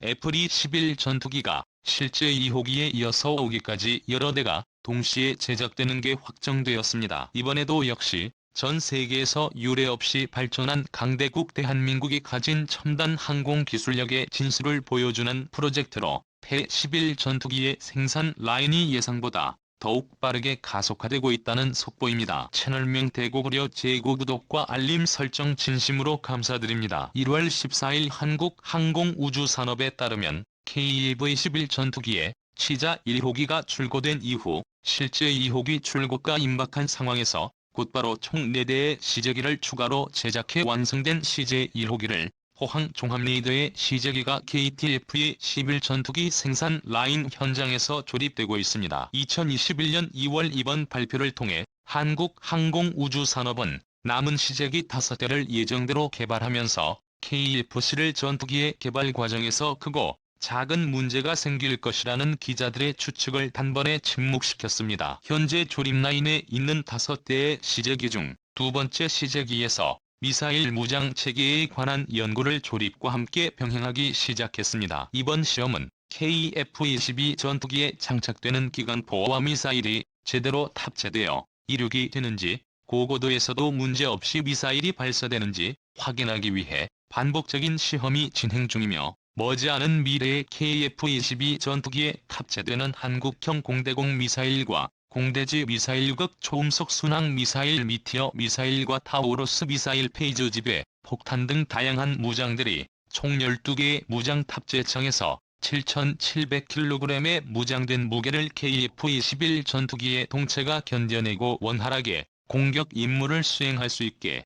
F-21 전투기가 실제 2호기에 이어서 5기까지 여러 대가 동시에 제작되는 게 확정되었습니다. 이번에도 역시 전 세계에서 유례 없이 발전한 강대국 대한민국이 가진 첨단 항공 기술력의 진수를 보여주는 프로젝트로 F-21 전투기의 생산 라인이 예상보다 더욱 빠르게 가속화되고 있다는 속보입니다. 채널명 대구구려 제고 구독과 알림 설정 진심으로 감사드립니다. 1월 14일 한국항공우주산업에 따르면 KF-21 전투기의 치자 1호기가 출고된 이후 실제 2호기 출고가 임박한 상황에서 곧바로 총 4대의 시제기를 추가로 제작해 완성된 CJ 1호기를 포항 종합레이더의 시제기가 KTF-21 전투기 생산 라인 현장에서 조립되고 있습니다. 2021년 2월 이번 발표를 통해 한국항공우주산업은 남은 시제기 5대를 예정대로 개발하면서 KF-11 전투기의 개발 과정에서 크고 작은 문제가 생길 것이라는 기자들의 추측을 단번에 침묵시켰습니다. 현재 조립 라인에 있는 5대의 시제기 중 두 번째 시제기에서 미사일 무장 체계에 관한 연구를 조립과 함께 병행하기 시작했습니다. 이번 시험은 KF-22 전투기에 장착되는 기관포와 미사일이 제대로 탑재되어 이륙이 되는지 고고도에서도 문제없이 미사일이 발사되는지 확인하기 위해 반복적인 시험이 진행 중이며 머지않은 미래의 KF-22 전투기에 탑재되는 한국형 공대공 미사일과 공대지 미사일급 초음속 순항 미사일 미티어 미사일과 타우루스 미사일 페이저 지배, 폭탄 등 다양한 무장들이 총 12개의 무장 탑재창에서 7,700kg의 무장된 무게를 KF-21 전투기의 동체가 견뎌내고 원활하게 공격 임무를 수행할 수 있게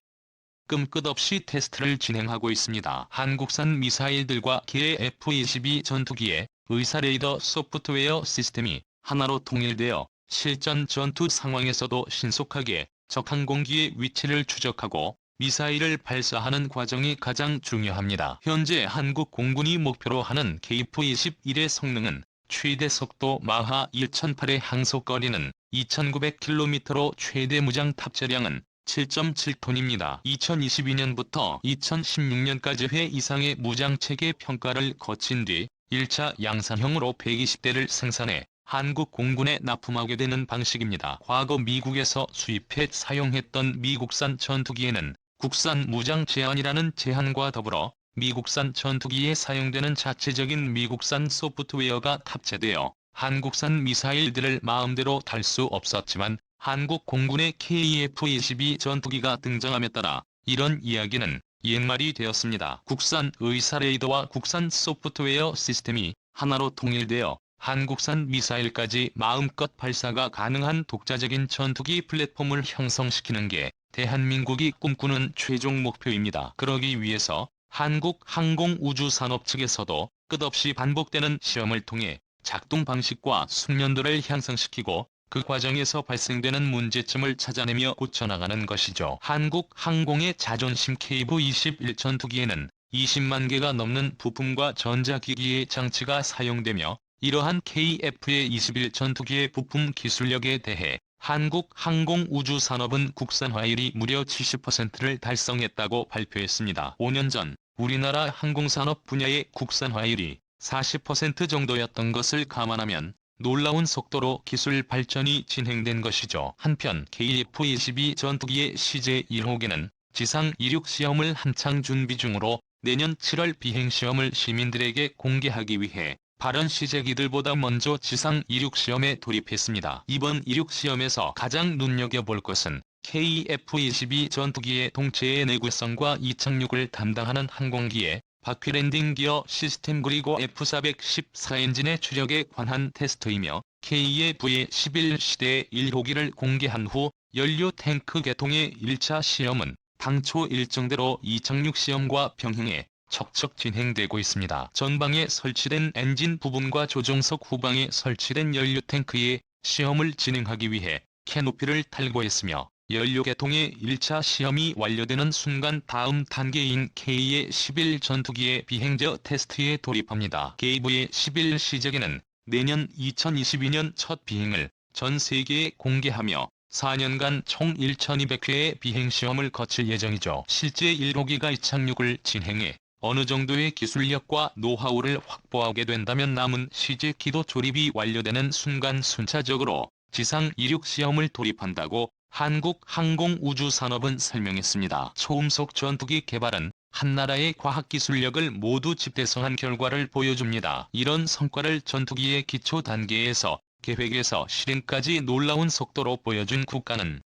끝없이 테스트를 진행하고 있습니다. 한국산 미사일들과 기의 F-22 전투기의 의사레이더 소프트웨어 시스템이 하나로 통일되어 실전 전투 상황에서도 신속하게 적 항공기의 위치를 추적하고 미사일을 발사하는 과정이 가장 중요합니다. 현재 한국 공군이 목표로 하는 KF-21의 성능은 최대 속도 마하 1008의 항속거리는 2900km로 최대 무장 탑재량은 7.7톤입니다. 2022년부터 2016년까지 회 이상의 무장체계 평가를 거친 뒤 1차 양산형으로 120대를 생산해 한국 공군에 납품하게 되는 방식입니다. 과거 미국에서 수입해 사용했던 미국산 전투기에는 국산 무장 제한이라는 제한과 더불어 미국산 전투기에 사용되는 자체적인 미국산 소프트웨어가 탑재되어 한국산 미사일들을 마음대로 달 수 없었지만 한국 공군의 KF-22 전투기가 등장함에 따라 이런 이야기는 옛말이 되었습니다. 국산 의사레이더와 국산 소프트웨어 시스템이 하나로 통일되어 한국산 미사일까지 마음껏 발사가 가능한 독자적인 전투기 플랫폼을 형성시키는 게 대한민국이 꿈꾸는 최종 목표입니다. 그러기 위해서 한국항공우주산업 측에서도 끝없이 반복되는 시험을 통해 작동 방식과 숙련도를 향상시키고 그 과정에서 발생되는 문제점을 찾아내며 고쳐나가는 것이죠. 한국항공의 자존심 KF-21 전투기에는 20만 개가 넘는 부품과 전자기기의 장치가 사용되며 이러한 KF-21 전투기의 부품 기술력에 대해 한국항공우주산업은 국산화율이 무려 70%를 달성했다고 발표했습니다. 5년 전 우리나라 항공산업 분야의 국산화율이 40% 정도였던 것을 감안하면 놀라운 속도로 기술 발전이 진행된 것이죠. 한편 KF-22 전투기의 CJ 1호기는 지상 이륙 시험을 한창 준비 중으로 내년 7월 비행시험을 시민들에게 공개하기 위해 다른 시제기들보다 먼저 지상 이륙 시험에 돌입했습니다. 이번 이륙 시험에서 가장 눈여겨볼 것은 KF-22 전투기의 동체의 내구성과 이착륙을 담당하는 항공기의 바퀴 랜딩 기어 시스템 그리고 F-414 엔진의 추력에 관한 테스트이며 KF-21 시대 1호기를 공개한 후 연료 탱크 개통의 1차 시험은 당초 일정대로 이착륙 시험과 병행해 척척 진행되고 있습니다. 전방에 설치된 엔진 부분과 조종석 후방에 설치된 연료 탱크에 시험을 진행하기 위해 캐노피를 탈거했으며 연료 개통의 1차 시험이 완료되는 순간 다음 단계인 KF-11 전투기의 비행저 테스트에 돌입합니다. KF-11 시제기는 내년 2022년 첫 비행을 전 세계에 공개하며 4년간 총 1,200회의 비행시험을 거칠 예정이죠. 실제 1호기가 이착륙을 진행해 어느 정도의 기술력과 노하우를 확보하게 된다면 남은 시제기도 조립이 완료되는 순간 순차적으로 지상 이륙 시험을 돌입한다고 한국항공우주산업은 설명했습니다. 초음속 전투기 개발은 한 나라의 과학기술력을 모두 집대성한 결과를 보여줍니다. 이런 성과를 전투기의 기초 단계에서 계획에서 실행까지 놀라운 속도로 보여준 국가는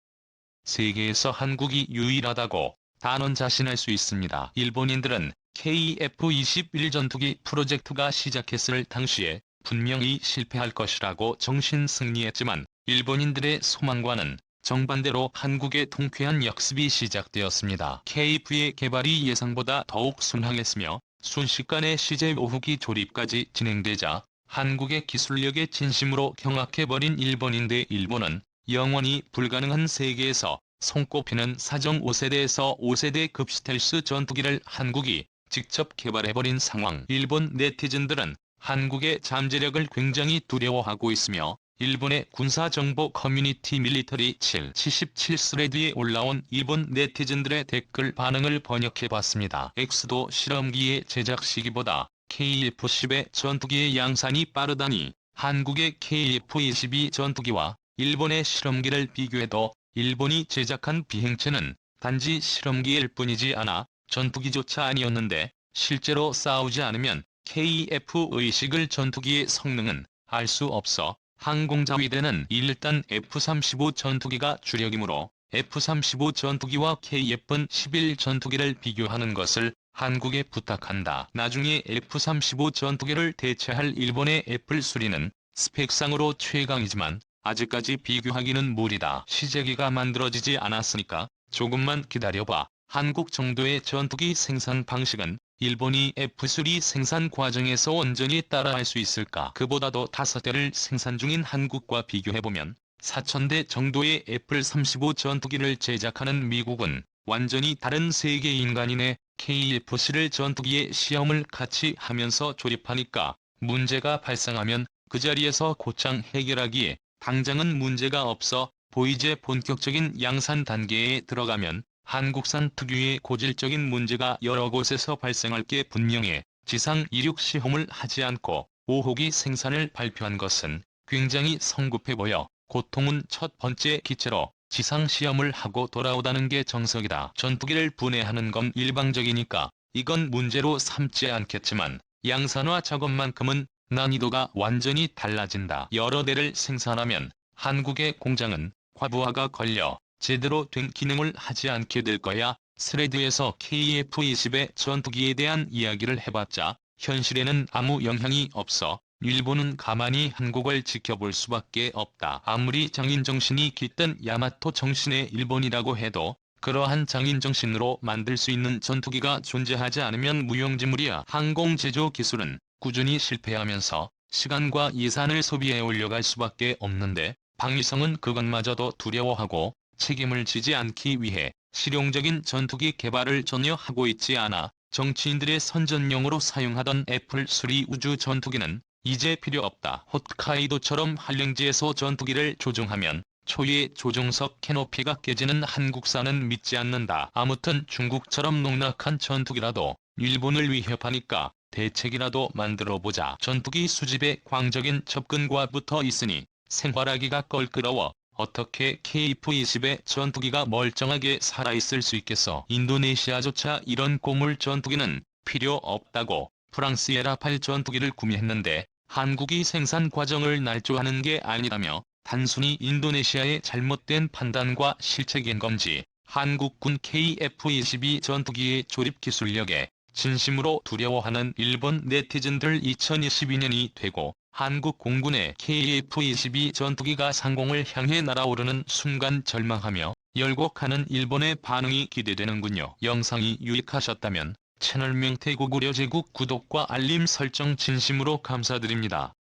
세계에서 한국이 유일하다고 단언 자신할 수 있습니다. 일본인들은 KF-21 전투기 프로젝트가 시작했을 당시에 분명히 실패할 것이라고 정신승리했지만 일본인들의 소망과는 정반대로 한국의 통쾌한 역습이 시작되었습니다. KF의 개발이 예상보다 더욱 순항했으며 순식간에 시제 5후기 조립까지 진행되자 한국의 기술력에 진심으로 경악해버린 일본인데 일본은 영원히 불가능한 세계에서 손꼽히는 사정 5세대에서 5세대급 스텔스 전투기를 한국이 직접 개발해버린 상황. 일본 네티즌들은 한국의 잠재력을 굉장히 두려워하고 있으며 일본의 군사정보 커뮤니티 밀리터리 77 스레드에 올라온 일본 네티즌들의 댓글 반응을 번역해봤습니다. X도 실험기의 제작 시기보다 KF-10의 전투기의 양산이 빠르다니 한국의 KF-22 전투기와 일본의 실험기를 비교해도 일본이 제작한 비행체는 단지 실험기일 뿐이지 않아 전투기조차 아니었는데 실제로 싸우지 않으면 KF-의식을 전투기의 성능은 알 수 없어 항공자위대는 일단 F-35 전투기가 주력이므로 F-35 전투기와 KF-11 전투기를 비교하는 것을 한국에 부탁한다. 나중에 F-35 전투기를 대체할 일본의 F-3는 스펙상으로 최강이지만 아직까지 비교하기는 무리다. 시제기가 만들어지지 않았으니까 조금만 기다려봐. 한국 정도의 전투기 생산 방식은 일본이 F-3 생산 과정에서 온전히 따라할 수 있을까? 그보다도 5대를 생산 중인 한국과 비교해보면 4,000대 정도의 F-35 전투기를 제작하는 미국은 완전히 다른 세계 인간이네. KF-10 전투기의 시험을 같이 하면서 조립하니까 문제가 발생하면 그 자리에서 곧장 해결하기에 당장은 문제가 없어 보이제 본격적인 양산 단계에 들어가면 한국산 특유의 고질적인 문제가 여러 곳에서 발생할 게 분명해. 지상 이륙 시험을 하지 않고 5호기 생산을 발표한 것은 굉장히 성급해 보여 고통은 첫 번째 기체로 지상 시험을 하고 돌아오다는 게 정석이다. 전투기를 분해하는 건 일방적이니까 이건 문제로 삼지 않겠지만 양산화 작업만큼은 난이도가 완전히 달라진다. 여러 대를 생산하면 한국의 공장은 과부하가 걸려 제대로 된 기능을 하지 않게 될 거야. 스레드에서 KF-20의 전투기에 대한 이야기를 해봤자 현실에는 아무 영향이 없어 일본은 가만히 한국을 지켜볼 수밖에 없다. 아무리 장인정신이 깃든 야마토 정신의 일본이라고 해도 그러한 장인정신으로 만들 수 있는 전투기가 존재하지 않으면 무용지물이야. 항공제조 기술은 꾸준히 실패하면서 시간과 예산을 소비해 올려갈 수밖에 없는데 방위성은 그것마저도 두려워하고 책임을 지지 않기 위해 실용적인 전투기 개발을 전혀 하고 있지 않아 정치인들의 선전용으로 사용하던 F-3 우주 전투기는 이제 필요 없다. 홋카이도처럼 한랭지에서 전투기를 조종하면 초유의 조종석 캐노피가 깨지는 한국산은 믿지 않는다. 아무튼 중국처럼 농락한 전투기라도 일본을 위협하니까 대책이라도 만들어보자. 전투기 수집에 광적인 접근과 붙어 있으니 생활하기가 껄끄러워 어떻게 KF-20의 전투기가 멀쩡하게 살아있을 수 있겠어. 인도네시아조차 이런 고물 전투기는 필요 없다고 프랑스의 라팔 전투기를 구매했는데 한국이 생산 과정을 날조하는 게 아니라며 단순히 인도네시아의 잘못된 판단과 실책인 건지 한국군 KF-22 전투기의 조립 기술력에 진심으로 두려워하는 일본 네티즌들. 2022년이 되고 한국 공군의 KF-22 전투기가 상공을 향해 날아오르는 순간 절망하며 열곡하는 일본의 반응이 기대되는군요. 영상이 유익하셨다면 채널 명태고구려제국 구독과 알림 설정 진심으로 감사드립니다.